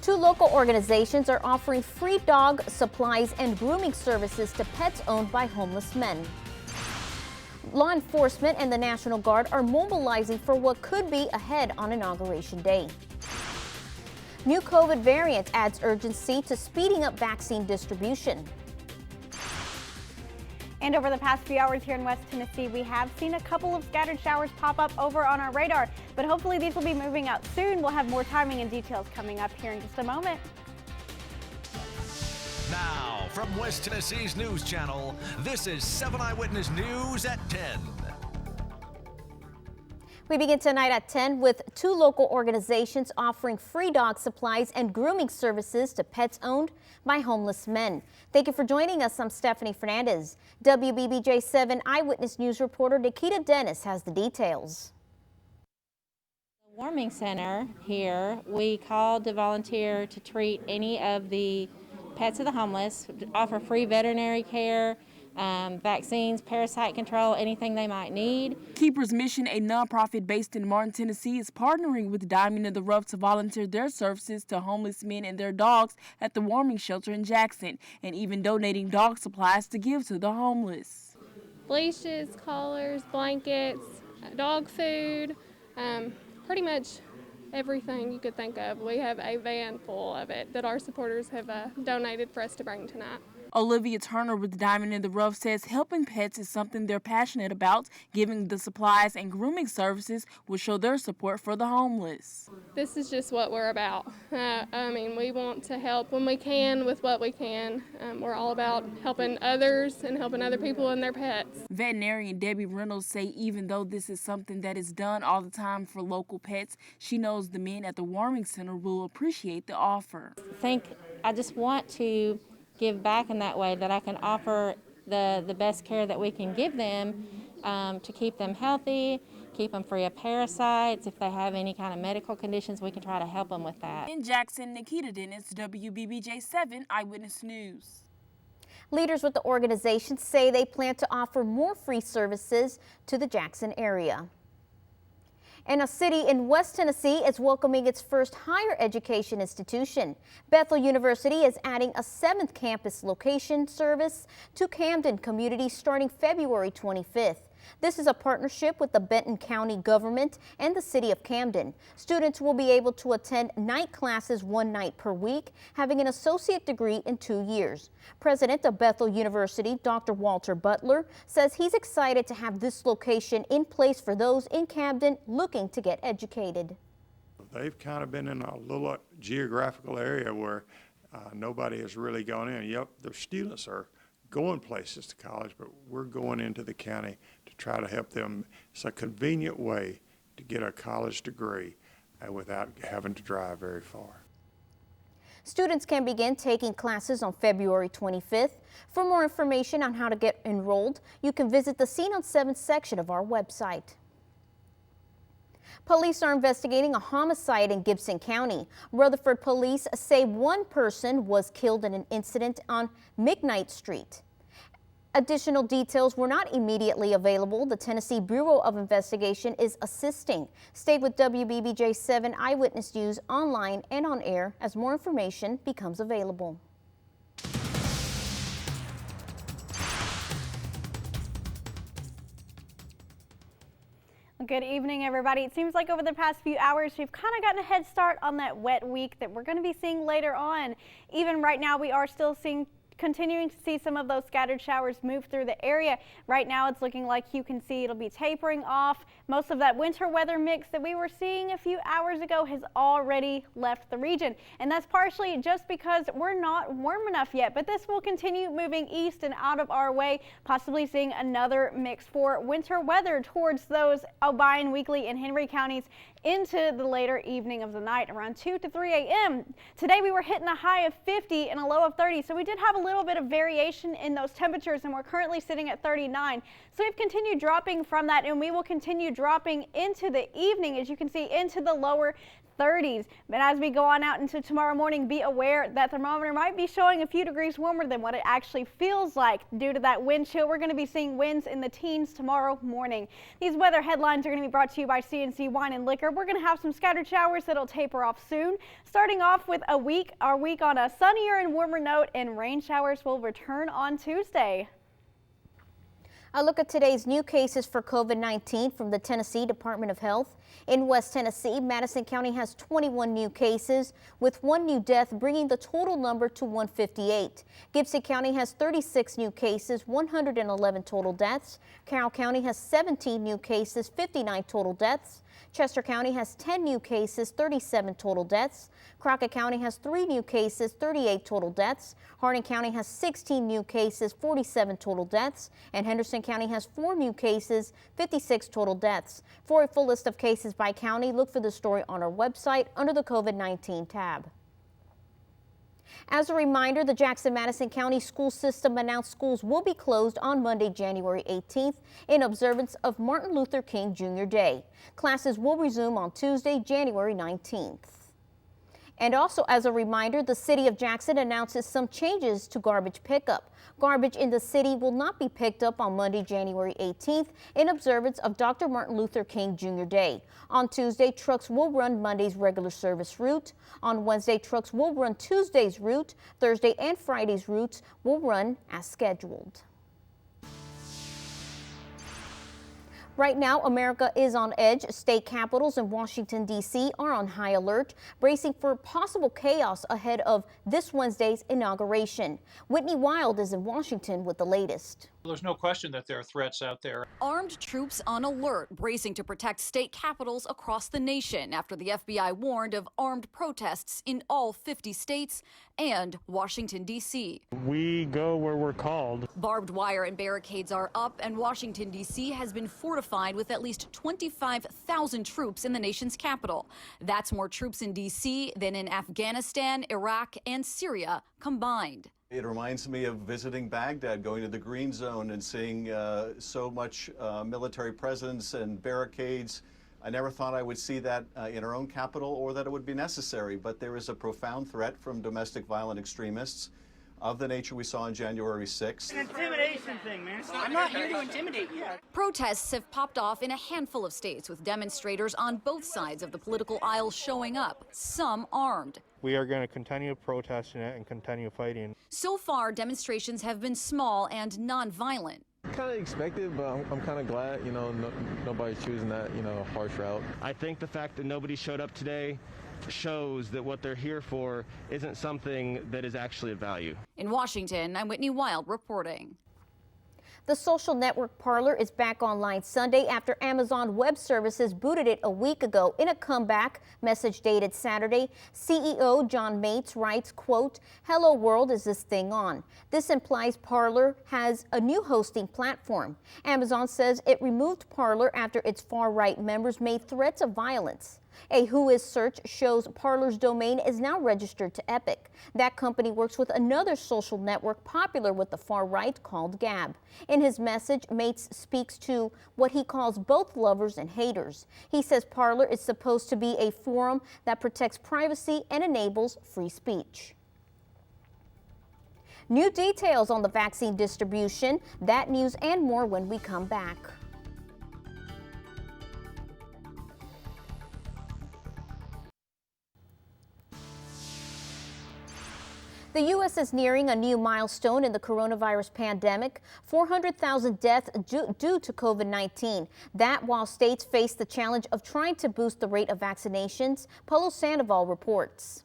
Two local organizations are offering free dog supplies and grooming services to pets owned by homeless men. Law enforcement and the National Guard are mobilizing for what could be ahead on Inauguration Day. New COVID variant adds urgency to speeding up vaccine distribution. And over the past few hours here in West Tennessee, we have seen a couple of scattered showers pop up over on our radar, but hopefully these will be moving out soon. We'll have more timing and details coming up here in just a moment. Now, from West Tennessee's News Channel, this is 7 Eyewitness News at 10. We begin tonight at 10 with two local organizations offering free dog supplies and grooming services to pets owned by homeless men. Thank you for joining us. I'm Stephanie Fernandez. WBBJ 7 Eyewitness News reporter Nikita Dennis has the details. The warming center here, we called to volunteer to treat any of the pets of the homeless, offer free veterinary care, vaccines, parasite control, anything they might need. Keepers Mission, a nonprofit based in Martin, Tennessee, is partnering with Diamond in the Rough to volunteer their services to homeless men and their dogs at the warming shelter in Jackson, and even donating dog supplies to give to the homeless. Leashes, collars, blankets, dog food, pretty much everything you could think of. We have a van full of it that our supporters have donated for us to bring tonight. Olivia Turner with Diamond in the Rough says helping pets is something they're passionate about. Giving the supplies and grooming services will show their support for the homeless. This is just what we're about. We want to help when we can with what we can. We're all about helping others and helping other people and their pets. Veterinarian Debbie Reynolds say even though this is something that is done all the time for local pets, she knows the men at the warming center will appreciate the offer. I just want to give back in that way, that I can offer the best care that we can give them to keep them healthy, keep them free of parasites. If they have any kind of medical conditions, we can try to help them with that. In Jackson, Nikita Dennis, WBBJ 7 Eyewitness News. Leaders with the organization say they plan to offer more free services to the Jackson area. And a city in West Tennessee is welcoming its first higher education institution. Bethel University is adding a 7th campus location service to Camden community starting February 25th. This is a partnership with the Benton County government and the city of Camden. Students will be able to attend night classes 1 night per week, having an associate degree in 2 years. President of Bethel University, Dr. Walter Butler, says he's excited to have this location in place for those in Camden looking to get educated. They've kind of been in a little geographical area where nobody has really gone in. Yep, their students are going places to college, but we're going into the county to try to help them. It's a convenient way to get a college degree without having to drive very far. Students can begin taking classes on February 25th. For more information on how to get enrolled, you can visit the Scene on 7 section of our website. Police are investigating a homicide in Gibson County. Rutherford police say one person was killed in an incident on McKnight Street. Additional details were not immediately available. The Tennessee Bureau of Investigation is assisting. Stay with WBBJ 7 Eyewitness News online and on air as more information becomes available. Good evening, everybody. It seems like over the past few hours, we've kind of gotten a head start on that wet week that we're going to be seeing later on. Even right now, we are still continuing to see some of those scattered showers move through the area. Right now, it's looking like you can see it'll be tapering off. Most of that winter weather mix that we were seeing a few hours ago has already left the region. And that's partially just because we're not warm enough yet, but this will continue moving east and out of our way, possibly seeing another mix for winter weather towards those Obion, Weakley, and Henry counties into the later evening of the night around 2 to 3 a.m. Today we were hitting a high of 50 and a low of 30, so we did have a little bit of variation in those temperatures, and we're currently sitting at 39. So we've continued dropping from that, and we will continue dropping into the evening, as you can see, into the lower 30s. But as we go on out into tomorrow morning, be aware that thermometer might be showing a few degrees warmer than what it actually feels like due to that wind chill. We're going to be seeing winds in the teens tomorrow morning. These weather headlines are going to be brought to you by CNC Wine and Liquor. We're going to have some scattered showers that'll taper off soon. Starting off with our week on a sunnier and warmer note, and rain showers will return on Tuesday. A look at today's new cases for COVID-19 from the Tennessee Department of Health. In West Tennessee, Madison County has 21 new cases, with 1 new death, bringing the total number to 158. Gibson County has 36 new cases, 111 total deaths. Carroll County has 17 new cases, 59 total deaths. Chester County has 10 new cases, 37 total deaths. Crockett County has 3 new cases, 38 total deaths. Hardin County has 16 new cases, 47 total deaths. And Henderson County has 4 new cases, 56 total deaths. For a full list of cases by county, look for the story on our website under the COVID-19 tab. As a reminder, the Jackson-Madison County school system announced schools will be closed on Monday, January 18th in observance of Martin Luther King Jr. Day. Classes will resume on Tuesday, January 19th. And also as a reminder, the city of Jackson announces some changes to garbage pickup. Garbage in the city will not be picked up on Monday, January 18th in observance of Dr. Martin Luther King Jr. Day. On Tuesday, trucks will run Monday's regular service route. On Wednesday, trucks will run Tuesday's route. Thursday and Friday's routes will run as scheduled. Right now, America is on edge. State capitals in Washington, D.C. are on high alert, bracing for possible chaos ahead of this Wednesday's inauguration. Whitney Wild is in Washington with the latest. There's no question that there are threats out there. Armed troops on alert, bracing to protect state capitals across the nation after the FBI warned of armed protests in all 50 states and Washington, D.C. We go where we're called. Barbed wire and barricades are up, and Washington, D.C. has been fortified with at least 25,000 troops in the nation's capital. That's more troops in D.C. than in Afghanistan, Iraq, and Syria combined. It reminds me of visiting Baghdad, going to the Green Zone and seeing so much military presence and barricades. I never thought I would see that in our own capital or that it would be necessary, but there is a profound threat from domestic violent extremists of the nature we saw on January 6th. It's an intimidation thing, man. I'm not here to intimidate you. Protests have popped off in a handful of states, with demonstrators on both sides of the political aisle showing up, some armed. We are going to continue protesting it and continue fighting. So far, demonstrations have been small and non-violent. Kind of expected, but I'm kind of glad, nobody's choosing that, harsh route. I think the fact that nobody showed up today shows that what they're here for isn't something that is actually of value. In Washington, I'm Whitney Wild reporting. The social network Parler is back online Sunday after Amazon Web Services booted it a week ago. In a comeback message dated Saturday, CEO John Mates writes, quote, "Hello world, is this thing on?" This implies Parler has a new hosting platform. Amazon says it removed Parler after its far-right members made threats of violence. A Whois search shows Parler's domain is now registered to Epic. That company works with another social network popular with the far right called Gab. In his message, Mates speaks to what he calls both lovers and haters. He says Parler is supposed to be a forum that protects privacy and enables free speech. New details on the vaccine distribution, that news and more when we come back. The U.S. is nearing a new milestone in the coronavirus pandemic, 400,000 deaths due to COVID-19. That while states face the challenge of trying to boost the rate of vaccinations. Polo Sandoval reports.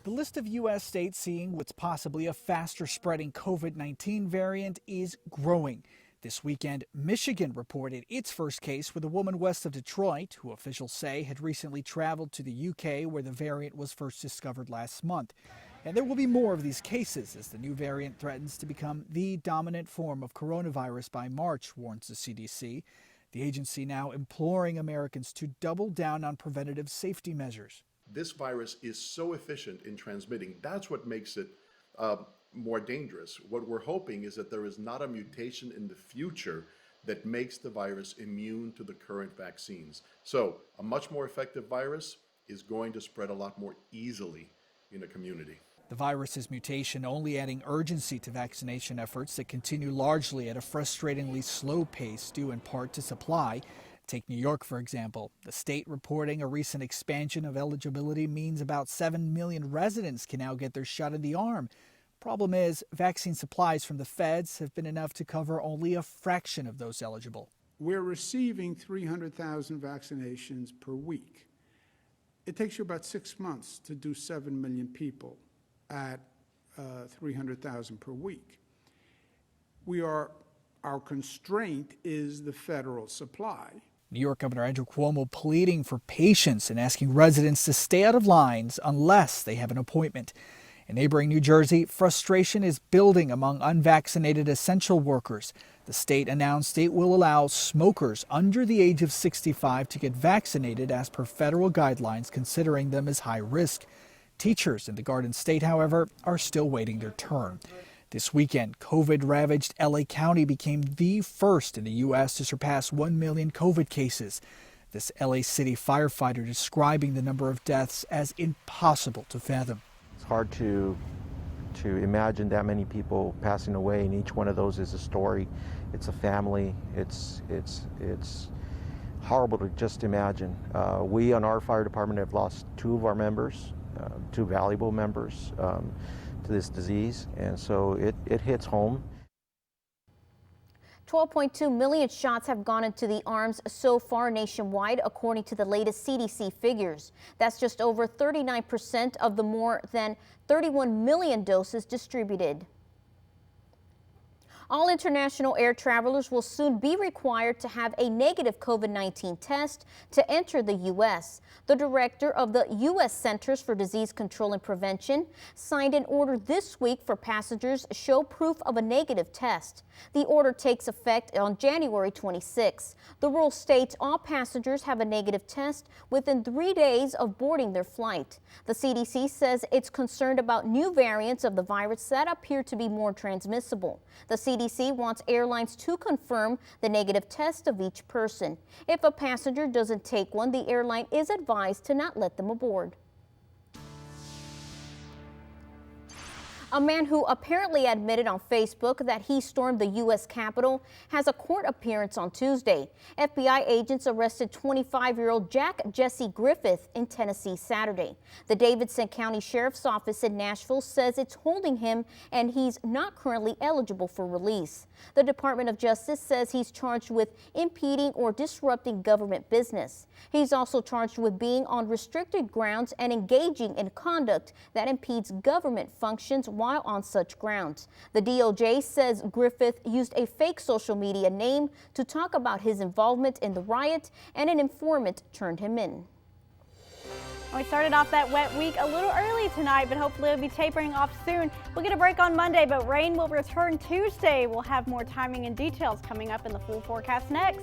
The list of U.S. states seeing what's possibly a faster spreading COVID-19 variant is growing. This weekend, Michigan reported its first case with a woman west of Detroit, who officials say had recently traveled to the U.K. where the variant was first discovered last month. And there will be more of these cases as the new variant threatens to become the dominant form of coronavirus by March, warns the CDC. The agency now imploring Americans to double down on preventative safety measures. This virus is so efficient in transmitting. That's what makes it more dangerous. What we're hoping is that there is not a mutation in the future that makes the virus immune to the current vaccines. So a much more effective virus is going to spread a lot more easily in a community. The virus's mutation only adding urgency to vaccination efforts that continue largely at a frustratingly slow pace due in part to supply. Take New York, for example. The state reporting a recent expansion of eligibility means about 7 million residents can now get their shot in the arm. Problem is, vaccine supplies from the feds have been enough to cover only a fraction of those eligible. We're receiving 300,000 vaccinations per week. It takes you about 6 months to do 7 million people at 300,000 per week. Our constraint is the federal supply. New York Governor Andrew Cuomo pleading for patience and asking residents to stay out of lines unless they have an appointment. In neighboring New Jersey, frustration is building among unvaccinated essential workers. The state announced it will allow smokers under the age of 65 to get vaccinated as per federal guidelines, considering them as high risk. Teachers in the Garden State, however, are still waiting their turn. This weekend, COVID-ravaged LA County became the first in the U.S. to surpass 1 million COVID cases. This LA City firefighter describing the number of deaths as impossible to fathom. It's hard to imagine that many people passing away, and each one of those is a story. It's a family. It's horrible to just imagine. We on our fire department have lost 2 of our members, 2 valuable members to this disease, and so it hits home. 12.2 million shots have gone into the arms so far nationwide, according to the latest CDC figures. That's just over 39% of the more than 31 million doses distributed. All international air travelers will soon be required to have a negative COVID-19 test to enter the U.S. The director of the U.S. Centers for Disease Control and Prevention signed an order this week for passengers show proof of a negative test. The order takes effect on January 26. The rule states all passengers have a negative test within 3 days of boarding their flight. The CDC says it's concerned about new variants of the virus that appear to be more transmissible. The CDC wants airlines to confirm the negative test of each person. If a passenger doesn't take one, the airline is advised to not let them aboard. A man who apparently admitted on Facebook that he stormed the U.S. Capitol has a court appearance on Tuesday. FBI agents arrested 25-year-old Jack Jesse Griffith in Tennessee Saturday. The Davidson County Sheriff's Office in Nashville says it's holding him and he's not currently eligible for release. The Department of Justice says he's charged with impeding or disrupting government business. He's also charged with being on restricted grounds and engaging in conduct that impedes government functions while on such grounds. The DOJ says Griffith used a fake social media name to talk about his involvement in the riot, and an informant turned him in. We started off that wet week a little early tonight, but hopefully it'll be tapering off soon. We'll get a break on Monday, but rain will return Tuesday. We'll have more timing and details coming up in the full forecast next.